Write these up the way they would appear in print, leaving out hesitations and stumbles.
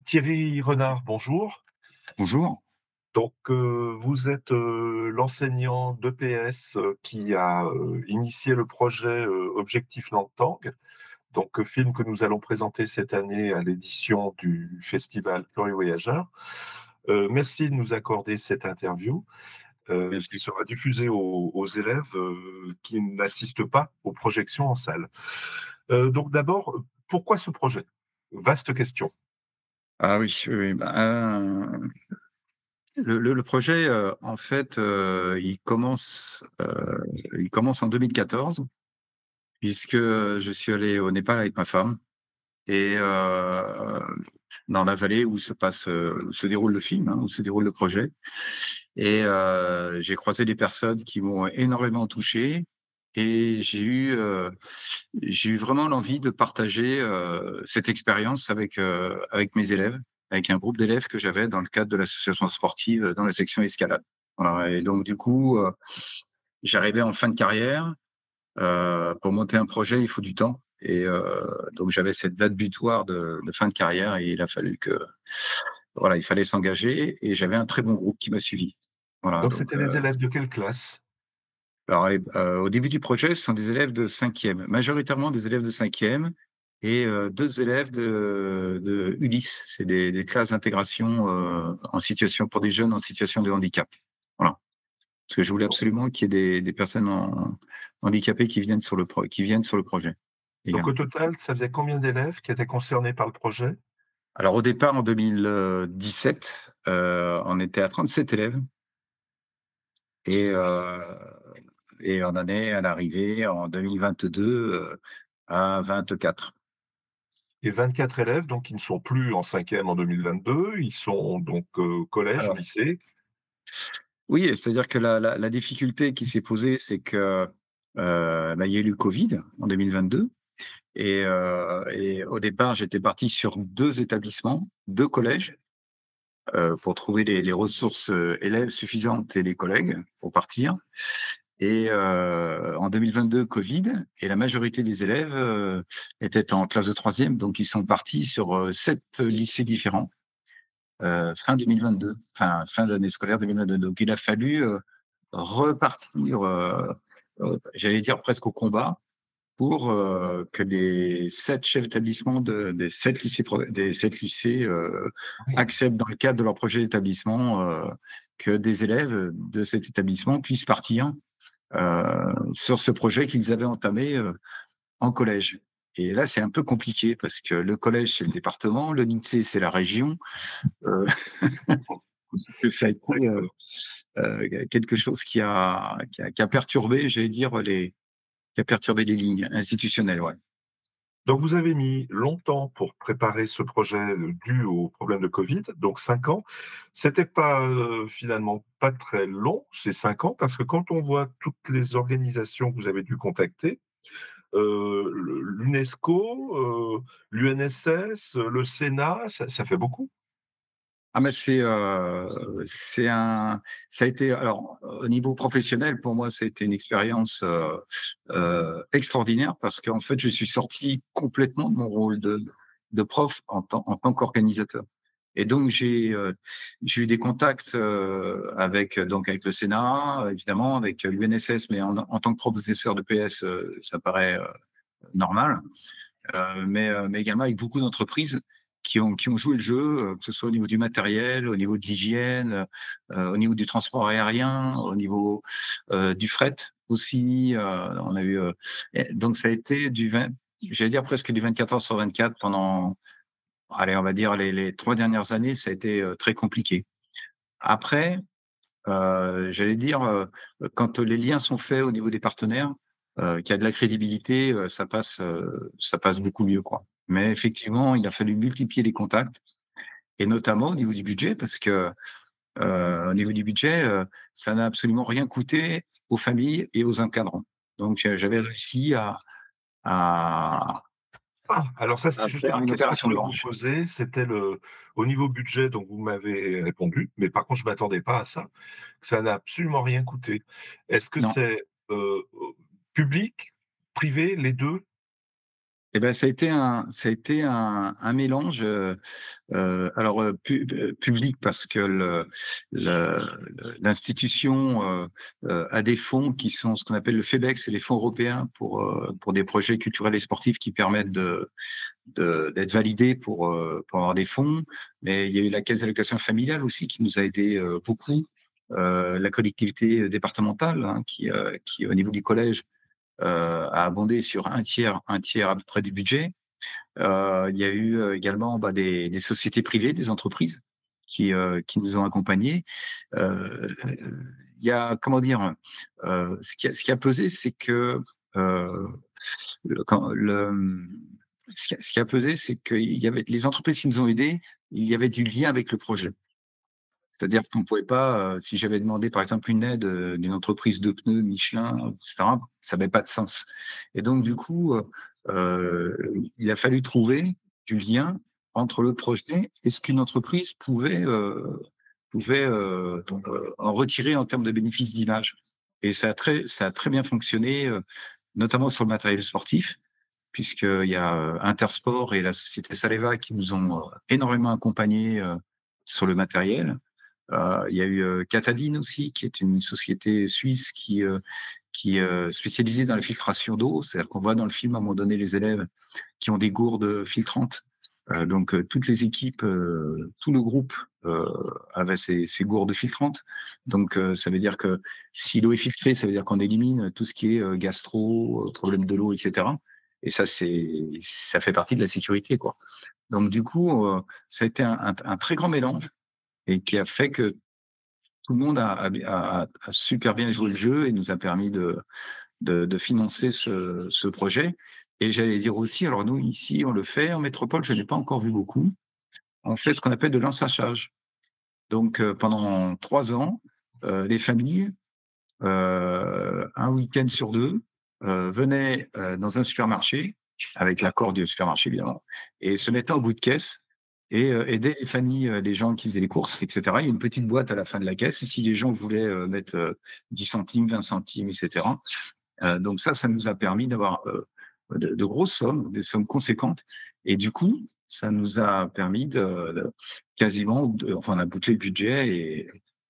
Thierry Renard, bonjour. Bonjour. Vous êtes, l'enseignant d'EPS, qui a, initié le projet, Objectif Langtang, film que nous allons présenter cette année à l'édition du festival Fleury Voyageurs. Merci de nous accorder cette interview, qui Merci. sera diffusée aux élèves, qui n'assistent pas aux projections en salle. D'abord, pourquoi ce projet? Vaste question. Ah oui, oui, oui, le projet, en fait, il commence en 2014 puisque, je suis allé au Népal avec ma femme et dans la vallée où se déroule le film, hein, où se déroule le projet et j'ai croisé des personnes qui m'ont énormément touché et j'ai eu vraiment l'envie de partager, cette expérience avec mes élèves, avec un groupe d'élèves que j'avais dans le cadre de l'association sportive, dans la section escalade. Voilà et donc du coup, j'arrivais en fin de carrière, pour monter un projet, il faut du temps et donc j'avais cette date butoir de fin de carrière et il a fallu que voilà, il fallait s'engager et j'avais un très bon groupe qui m'a suivi. Voilà Donc donc c'était les élèves de quelle classe? alors au début du projet, ce sont des élèves de 5e, majoritairement des élèves de 5e et 2 élèves de ULIS. C'est des classes d'intégration, en situation pour des jeunes en situation de handicap. Voilà. Parce que je voulais absolument qu'il y ait des personnes handicapées qui viennent sur le projet Donc au également. total, ça faisait combien d'élèves qui étaient concernés par le projet? Alors au départ en 2017, on était à 37 élèves et on en est à l'arrivée en 2022, à 24. Et 24 élèves, donc qui ne sont plus en 5e en 2022, ils sont donc, collège, Alors lycée. oui, c'est-à-dire que la difficulté qui s'est posée, c'est que, il y a eu le Covid en 2022 et au départ, j'étais parti sur 2 établissements, 2 collèges, pour trouver les ressources, élèves suffisantes et les collègues pour partir et en 2022, Covid et la majorité des élèves, étaient en classe de 3e, donc ils sont partis sur, 7 lycées différents, fin 2022, fin de l'année scolaire 2022. Donc il a fallu, repartir, j'allais dire presque au combat pour, que les 7 chefs d'établissement des 7 lycées, Oui. acceptent dans le cadre de leur projet d'établissement, que des élèves de cet établissement puissent partir, sur ce projet qu'ils avaient entamé, en collège. Et là, c'est un peu compliqué parce que le collège, c'est le département, le lycée, c'est la région, heu, que ça a été, D'accord. quelque chose qui a perturbé, j'allais dire, qui a perturbé les lignes institutionnelles, ouais. Donc vous avez mis longtemps pour préparer ce projet, dû au problème de Covid, donc 5 ans. C'était pas, finalement pas très long, ces 5 ans, parce que quand on voit toutes les organisations que vous avez dû contacter, l'UNESCO, l'UNSS, le Sénat, ça fait beaucoup. Ah mais c'est un ça a été alors, au niveau professionnel, pour moi, ça a été une expérience, extraordinaire parce qu'en fait, je suis sorti complètement de mon rôle de prof en tant qu'organisateur et donc j'ai eu des contacts, avec le Sénat, évidemment, avec l'UNSS, mais en tant que professeur de PS, ça paraît, normal. Mais également avec beaucoup d'entreprises qui ont joué le jeu, que ce soit au niveau du matériel, au niveau de l'hygiène, au niveau du transport aérien, au niveau, du fret aussi, on a eu, et donc ça a été j'allais dire presque du 24 heures sur 24 pendant, allez, on va dire les 3 dernières années, ça a été, très compliqué. Après, j'allais dire, quand les liens sont faits au niveau des partenaires, qu'il y a de la crédibilité, ça passe beaucoup mieux, quoi. Mais effectivement, il a fallu multiplier les contacts et notamment au niveau du budget parce que, au niveau du budget, ça n'a absolument rien coûté aux familles et aux encadrants. Donc j'avais réussi à Ah! Alors ça, c'était à faire justement la une question que je opération voulais vous blanche. poser, c'était au niveau budget, donc vous m'avez répondu, mais par contre je m'attendais pas à ça, que ça n'a absolument rien coûté. Est-ce que Non. c'est, public, privé, les 2? Et ben, ça a été un mélange, alors, public parce que l'institution, a des fonds qui sont ce qu'on appelle le FEBEC, c'est les fonds européens pour des projets culturels et sportifs qui permettent d'être validés pour avoir des fonds. Mais il y a eu la caisse d'allocation familiale aussi qui nous a aidés, beaucoup. La collectivité départementale, hein, qui au niveau du collège, a abondé sur un tiers à peu près du budget. Il y a eu, également, bah, des sociétés privées, des entreprises qui nous ont accompagnés. Heu, il y a comment dire? Ce qui a pesé, c'est que, heu, le quand le, ce qui a pesé, c'est qu'il y avait les entreprises qui nous ont aidés, il y avait du lien avec le projet. C'est-à-dire qu'on ne pouvait pas, si j'avais demandé, par exemple, une aide, d'une entreprise de pneus Michelin, et cetera, ça n'avait pas de sens. Et donc du coup, il a fallu trouver du lien entre le projet et ce qu'une entreprise pouvait donc en retirer en termes de bénéfices d'image. Et ça a très bien fonctionné, notamment sur le matériel sportif, puisqu'il y a, Intersport et la société Saleva qui nous ont, énormément accompagnés, sur le matériel. Il y a eu, Katadyn aussi, qui est une société suisse qui spécialisée dans la filtration d'eau. C'est-à-dire qu'on voit dans le film, à un moment donné, les élèves qui ont des gourdes filtrantes. Donc, toutes les équipes, tout le groupe, avait ces gourdes filtrantes. Donc, ça veut dire que si l'eau est filtrée, ça veut dire qu'on élimine tout ce qui est, gastro, problème de l'eau, et cetera. Et ça fait partie de la sécurité, quoi. Donc du coup, ça a été un très grand mélange et qui a fait que tout le monde a super bien joué le jeu et nous a permis de financer ce projet. Et j'allais dire aussi, alors nous ici, on le fait en métropole, je n'ai pas encore vu beaucoup. On fait ce qu'on appelle de l'ensachage. Donc, pendant 3 ans, les familles, un week-end sur 2, venaient, dans un supermarché, avec l'accord du supermarché évidemment, et se mettaient en bout de caisse et aidaient les familles, les gens qui faisaient les courses, et cetera. Il y a une petite boîte à la fin de la caisse et si les gens voulaient, mettre, 10 centimes, 20 centimes, et cetera. Donc ça nous a permis d'avoir, de grosses sommes, des sommes conséquentes. Et du coup, ça nous a permis de quasiment enfin, on a bouclé le budget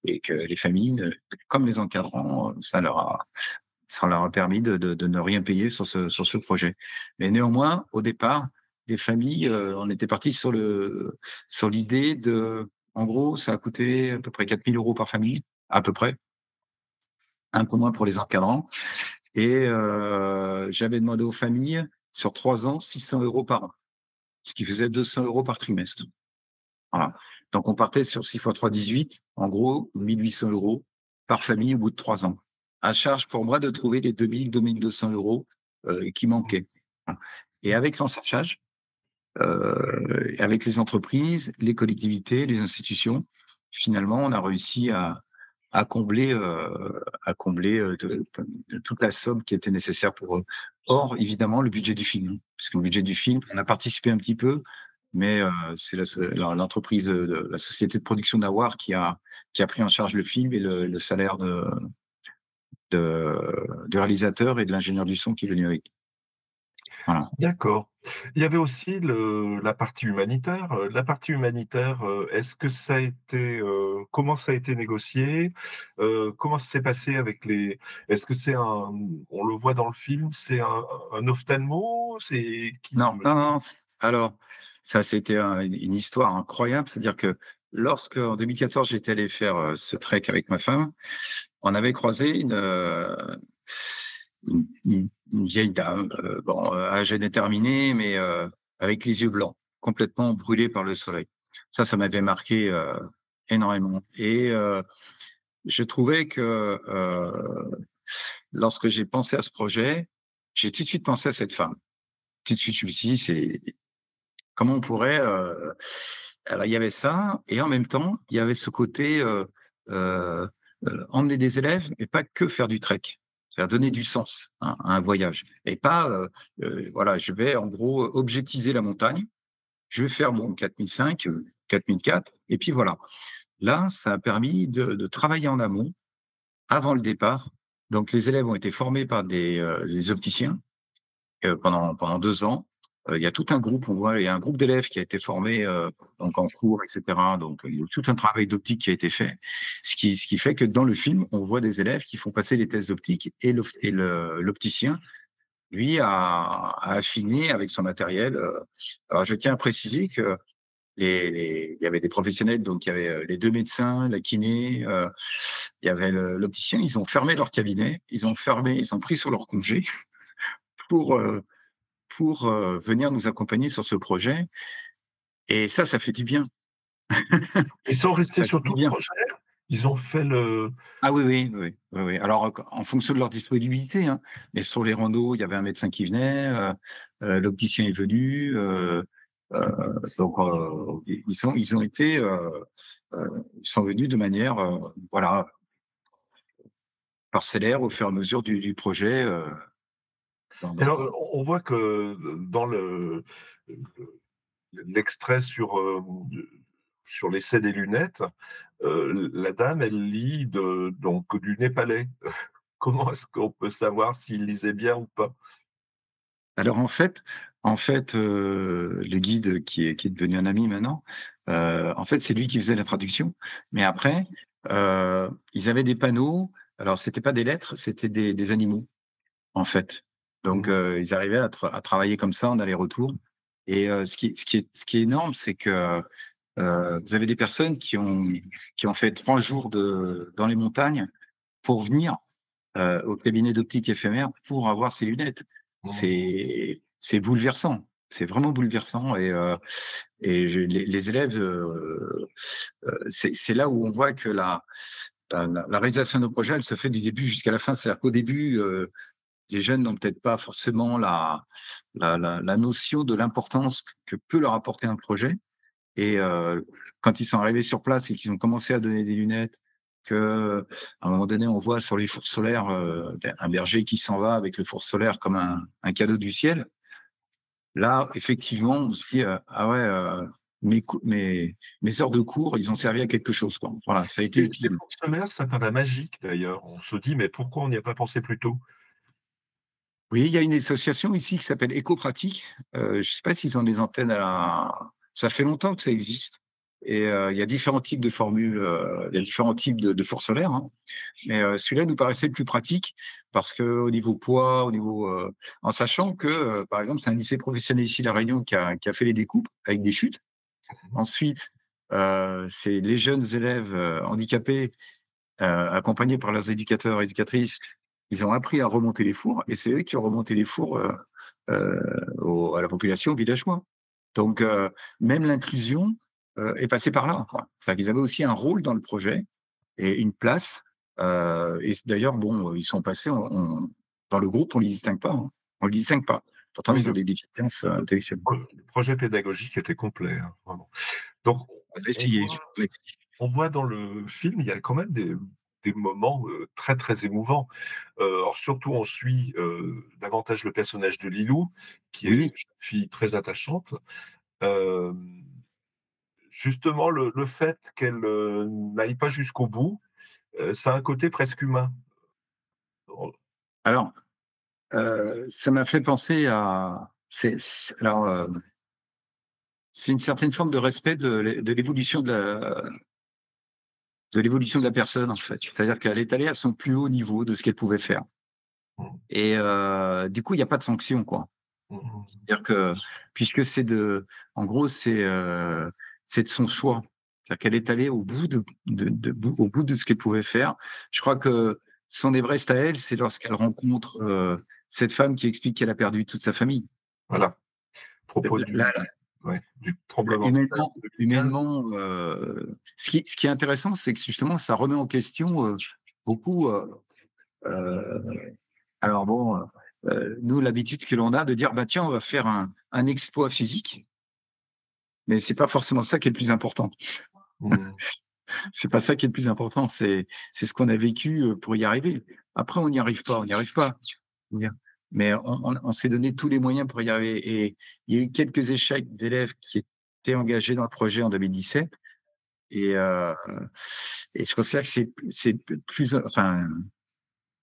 et que les familles, comme les encadrants, ça leur a permis de ne rien payer sur ce projet. Mais néanmoins, au départ, les familles, on était parti sur l'idée en gros, ça a coûté à peu près 4 000 € par famille, à peu près, un peu moins pour les encadrants. Et j'avais demandé aux familles, sur 3 ans, 600 € par an, ce qui faisait 200 € par trimestre. Voilà. Donc on partait sur 6 fois 3, 18, en gros 1 800 € par famille au bout de 3 ans. À charge pour moi de trouver les 2 200 € qui manquaient. Voilà. Et avec l'ensachage, avec les entreprises, les collectivités, les institutions, finalement, on a réussi à combler, de toute la somme qui était nécessaire pour eux. Hors évidemment le budget du film, parce que le budget du film, on a participé un petit peu, mais c'est l'entreprise, la société de production d'Awar qui a pris en charge le film et le salaire du réalisateur et de l'ingénieur du son qui est venu avec. Voilà. D'accord. Il y avait aussi la partie humanitaire. La partie humanitaire, est-ce que ça a été, comment ça a été négocié? Comment ça s'est passé avec les est-ce que c'est on le voit dans le film, c'est un ophtalmo? C'est qui ce Non, non, monsieur? non, alors ça, c'était une histoire incroyable. C'est-à-dire que lorsque, en 2014, j'étais allé faire, ce trek avec ma femme, on avait croisé une vieille dame, bon, âge indéterminé, mais avec les yeux blancs, complètement brûlés par le soleil. Ça m'avait marqué, énormément. Et je trouvais que, lorsque j'ai pensé à ce projet, j'ai tout de suite pensé à cette femme. Tout de suite, je me suis dit: «C'est comment on pourrait, alors il y avait ça et en même temps, il y avait ce côté, heu emmener des élèves, mais pas que faire du trek. C'est-à-dire donner du sens à un voyage et pas, voilà, je vais en gros objectiser la montagne. Je vais faire mon 4005, 4004 et puis voilà. Là, ça a permis de travailler en amont, avant le départ. Donc les élèves ont été formés par des opticiens, pendant 2 ans. il y a tout un groupe, on voit, il y a un groupe d'élèves qui a été formé, donc en cours et cetera, donc il y a tout un travail d'optique qui a été fait. Ce qui fait que dans le film, on voit des élèves qui font passer les tests d'optique et l'opticien, lui, a affiné avec son matériel, alors je tiens à préciser que il y avait des professionnels, donc il y avait, les 2 médecins, la kiné, il y avait l'opticien. Ils ont fermé leur cabinet, ils ont pris sur leur congé pour, heu venir nous accompagner sur ce projet et ça fait du bien. Ils sont restés Ça fait sur du tout le bien. projet? Ils ont fait le Ah oui, oui, oui, oui, oui, oui. Alors, en fonction de leur disponibilité, hein, mais sur les randos, il y avait un médecin qui venait, l'opticien est venu, donc ils ont été, ils sont venus de manière, voilà, parcellaire au fur et à mesure du projet, alors, dans on voit que dans l'extrait sur l'essai des lunettes, la dame, elle lit donc du népalais. Comment est-ce qu'on peut savoir s'il lisait bien ou pas? alors le guide qui est devenu un ami maintenant, en fait, c'est lui qui faisait la traduction. Mais après, ils avaient des panneaux, alors c'était pas des lettres, c'était des animaux, en fait. Donc, Mmh. ils arrivaient à travailler comme ça en aller-retour et ce qui est énorme, c'est que, vous avez des personnes qui ont fait 3 jours dans les montagnes pour venir au cabinet d'optique éphémère pour avoir ces lunettes. Mmh. C'est bouleversant, c'est vraiment bouleversant et les élèves, c'est là où on voit que la réalisation de nos projets, elle se fait du début jusqu'à la fin. C'est-à-dire qu'au début, les jeunes n'ont peut-être pas forcément la notion de l'importance que peut leur apporter un projet et quand ils sont arrivés sur place et qu'ils ont commencé à donner des lunettes, qu'à un moment donné, on voit sur les fours solaires, un berger qui s'en va avec le four solaire comme un cadeau du ciel. Là, effectivement, on se dit, «Ah ouais, mes heures de cours, ils ont servi à quelque chose, quoi». Voilà, ça a été Les utile. fonctionnaires, ça paraît magique d'ailleurs. On se dit: «Mais pourquoi on n'y a pas pensé plus tôt?» Oui, il y a une association ici qui s'appelle Écopratique. Je ne sais pas s'ils ont des antennes à la ça fait longtemps que ça existe et il y a différents types de formules, il y a différents types de fours solaires, hein. Mais celui-là nous paraissait le plus pratique parce qu'au niveau poids, au niveau, en sachant que, par exemple, c'est un lycée professionnel ici, La Réunion, qui a fait les découpes avec des chutes. Ensuite, c'est les jeunes élèves, handicapés, accompagnés par leurs éducateurs, éducatrices, ils ont appris à remonter les fours et c'est eux qui ont remonté les fours, à la population villageois. Donc même l'inclusion, est passée par là, quoi. C'est-à-dire qu'ils avaient aussi un rôle dans le projet et une place, et d'ailleurs, bon, ils sont passés, dans le groupe, on les distingue pas, hein. On les distingue pas. Pourtant, Oui, ils ont des déficiences, intellectuelles. le projet pédagogique était complet, hein, vraiment. Donc On a on essayé. voit on voit dans le film, il y a quand même des moments, très, très émouvants. Alors surtout on suit, davantage le personnage de Lilou, qui est une Oui, jeune fille très attachante. Hem, Justement le fait qu'elle, n'aille pas jusqu'au bout, ça a un côté presque humain. alors, ça m'a fait penser à alors, c'est une certaine forme de respect de l'évolution de la personne, en fait. C'est-à-dire qu'elle est allée à son plus haut niveau de ce qu'elle pouvait faire Mmh, et du coup, il y a pas de sanction, quoi. mmh mh. C'est-à-dire que puisque en gros, c'est de son choix. C'est-à-dire qu'elle est allée au bout de ce qu'elle pouvait faire. Je crois que son Everest à elle, c'est lorsqu'elle rencontre, cette femme qui explique qu'elle a perdu toute sa famille. Voilà, à propos La du tremblement de terre Humainement de 2015. humainement, ce qui est intéressant, c'est que justement, ça remet en question, beaucoup, alors bon, nous, l'habitude que l'on a de dire: «Bah, tiens, on va faire un exploit physique», mais c'est pas forcément ça qui est le plus important. Mmh. C'est pas ça qui est le plus important, c'est ce qu'on a vécu, pour y arriver. Après, on n'y arrive pas, on n'y arrive pas, bien, mais on s'est donné tous les moyens pour y arriver et il y a eu quelques échecs d'élèves qui étaient engagés dans le projet en 2017 et je considère que c'est plus enfin,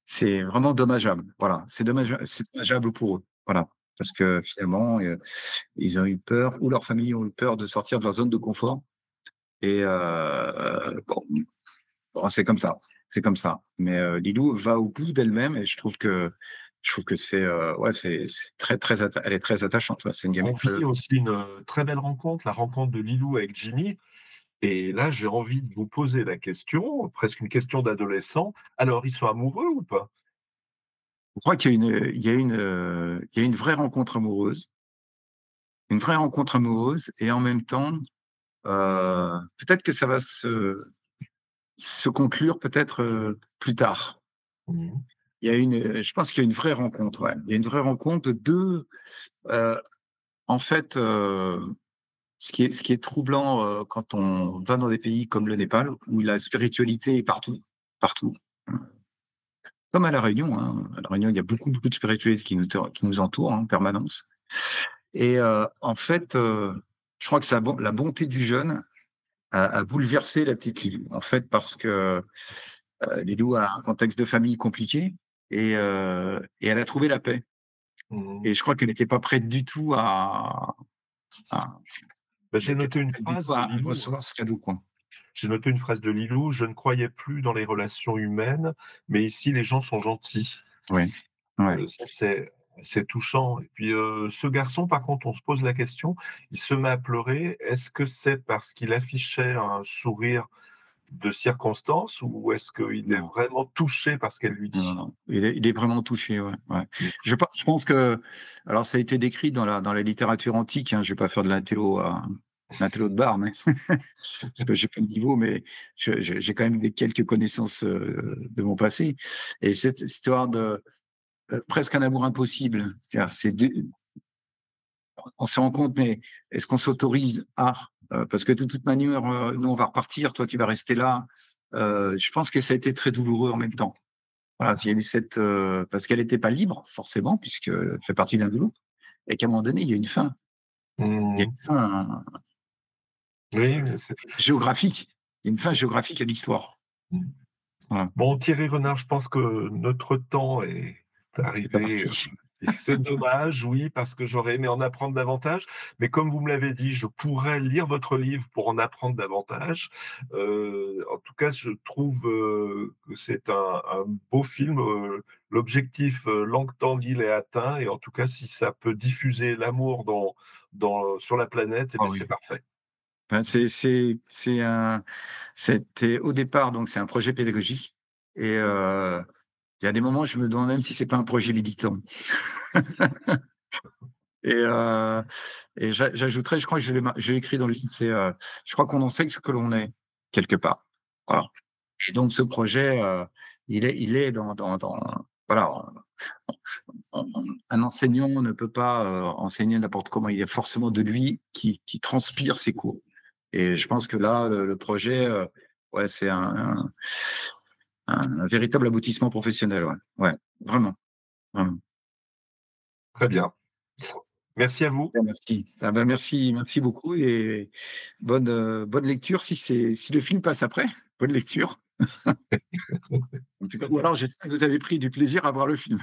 c'est vraiment dommageable. Voilà, c'est dommageable pour eux. Voilà. parce que finalement, ils ont eu peur ou leurs familles ont eu peur de sortir de leur zone de confort et bon, c'est comme ça, c'est comme ça. Mais Lilou va au bout d'elle-même et je trouve que c'est, ouais, c'est très, très elle est très attachante, ouais. C'est une On gamine très vit aussi une, très belle rencontre, la rencontre de Lilou avec Jimmy. Et là, j'ai envie de vous poser la question, presque une question d'adolescent. Alors, ils sont amoureux ou pas? je crois qu'il y a une vraie rencontre amoureuse, et en même temps, peut-être que ça va se conclure peut-être, plus tard. Mmh. Je pense qu'il y a une vraie rencontre, ouais. Il y a une vraie rencontre de 2, en fait, ce qui est troublant, quand on va dans des pays comme le Népal, où la spiritualité est partout, partout. Comme à La Réunion, hein. À La Réunion, il y a beaucoup, beaucoup de spiritualité qui nous entoure, hein, en permanence. Et en fait, je crois que c'est la bonté du jeune a bouleversé la petite Lilou. En fait, parce que, Lilou a un contexte de famille compliqué et elle a trouvé la paix. Mmh. Et je crois qu'elle n'était pas prête du tout à Bah, elle j'ai était noté pas une prête du tout phrase de à Lilou, recevoir ce cadeau, quoi. j'ai noté une phrase de Lilou: «Je ne croyais plus dans les relations humaines, mais ici les gens sont gentils». Ouais, ouais. Ça c'est touchant et puis, ce garçon par contre, on se pose la question, il se met à pleurer. Est-ce que c'est parce qu'il affichait un sourire de circonstance ou est-ce qu'il est Non. vraiment touché par ce qu'elle lui Non, non, dit? non. Il est vraiment touché, ouais, ouais. Mmh. Je pense que alors ça a été décrit dans la littérature antique, hein, je vais pas faire de l'intello de bar, mais parce que j'ai pas le niveau, mais j'ai quand même quelques connaissances, de mon passé et cette histoire de, presque un amour impossible. C'est-à-dire c'est 2 on se rend compte, mais est-ce qu'on s'autorise à, parce que de toute manière, nous on va repartir, toi tu vas rester là. Je pense que ça a été très douloureux en même temps. Voilà, il y a eu cette, parce qu'elle n'était pas libre forcément puisqu'elle fait partie d'un groupe et qu'à un moment donné, il y a une fin. Il y a Mmh. une fin Oui, mais c'est géographique. Il y a une fin géographique à l'histoire. mmh. Voilà, Bon, Thierry Renard, je pense que notre temps est c'est pas arrivé, parti. et c'est dommage, oui, parce que j'aurais aimé en apprendre davantage, mais comme vous me l'avez dit, je pourrais lire votre livre pour en apprendre davantage. En tout cas, je trouve, que c'est un beau film, l'objectif, langue tendille est atteint et en tout cas, si ça peut diffuser l'amour sur la planète, eh Ah beh, c'est oui. parfait. Ben, c'était au départ donc c'est un projet pédagogique et il y a des moments, je me demande même si c'est pas un projet militant et j'ajouterais, je crois que je l'ai écrit dans le livre, je crois qu'on enseigne ce que l'on est, quelque part. Voilà. Et donc ce projet, il est dans voilà, un enseignant ne peut pas, enseigner n'importe comment. Il y a forcément de lui qui transpire ses cours. Et je pense que là, le projet, ouais, c'est un véritable aboutissement professionnel, ouais. Ouais, vraiment, vraiment. Très bien. Merci à vous. Bien, merci. Ah bah, merci beaucoup et bonne lecture si le film passe après. Bonne lecture. En tout cas ou alors j'espère que vous avez pris du plaisir à voir le film.